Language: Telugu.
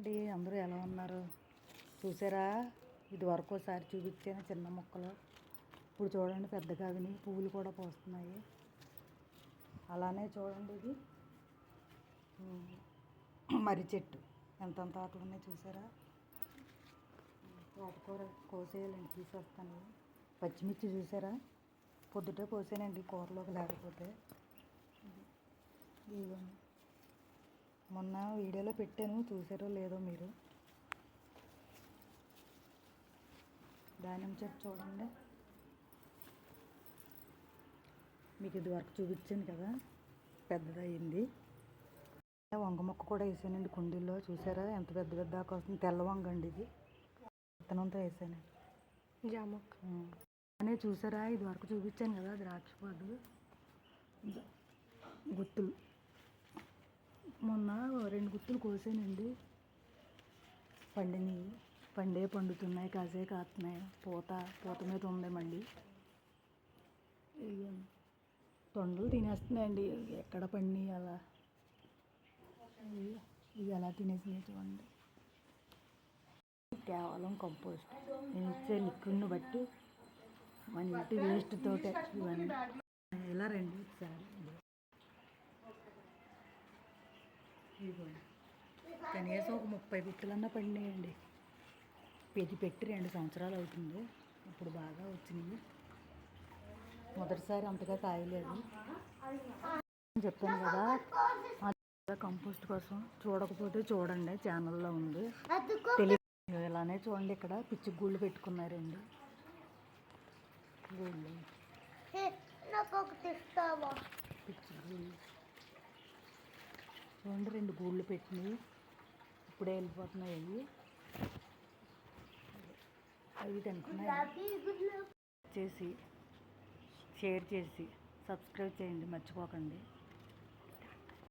అండి, అందరూ ఎలా ఉన్నారు? చూసారా, ఇది వరకు ఒకసారి చూపించాను చిన్న మొక్కలు. ఇప్పుడు చూడండి పెద్దగా విని పువ్వులు కూడా పోస్తున్నాయి. అలానే చూడండి, ఇది మర్రి చెట్టు ఎంతంత ఆకులు ఉన్నాయి చూసారా. తోటకూర కోసేయాలండి, తీసేస్తాను. పచ్చిమిర్చి చూసారా, పొద్దుటే కోసానండి కూరలోకి, లేకపోతే ఇదిగోండి. మొన్న వీడియోలో పెట్టాను, చూసారో లేదో మీరు. దానిమ్మ చెట్టు చూడండి, మీకు ఇది వరకు చూపించాను కదా, పెద్దదయ్యింది. వంగ మొక్క కూడా వేసానండి కుండీల్లో, చూసారా ఎంత పెద్ద పెద్ద ఆకు వస్తుంది. తెల్ల వంగ అండి, ఇది విత్తనంతో వేసాను. జామొక్క అనే చూసారా, ఇది వరకు చూపించాను కదా, ద్రాక్ష పాదు గుత్తులు. మొన్న 2 గుత్తులు కోసానండి, పండుతున్నాయి, కాసే కాస్తున్నాయి. పూత మీద ఉంది. మళ్ళీ తొండలు తినేస్తున్నాయండి, ఎక్కడ పండి అలా ఇవి ఎలా తినేసినాయి చూడండి. కేవలం కంపోస్ట్, నేను ఇచ్చే లిక్విడ్ని బట్టి మన ఇంటి వేస్ట్ తోటే ఇవన్నీ. ఇలా రండి ఒకసారి, ఇదిగోండి. కనీసం ఒక 30 గుత్తులన్నా పడినాయండి. ఇది పెట్టి 2 సంవత్సరాలు అవుతుంది. ఇప్పుడు బాగా వచ్చినాయి. మొదటిసారి అంతగా కాయలేదు. చెప్పాను కదా, కంపోస్ట్ కోసం. చూడకపోతే చూడండి, ఛానల్లో ఉంది. ఇలానే చూడండి, ఇక్కడ పిచ్చి గూళ్ళు పెట్టుకున్నారండి. గూళ్ళు పిచ్చి గూళ్ళు చూడండి, 2 గూళ్ళు పెట్టినాయి. ఇప్పుడే వెళ్ళిపోతున్నాయి అవి తింటున్నాయి. షేర్ చేసి సబ్స్క్రైబ్ చేయండి, మర్చిపోకండి.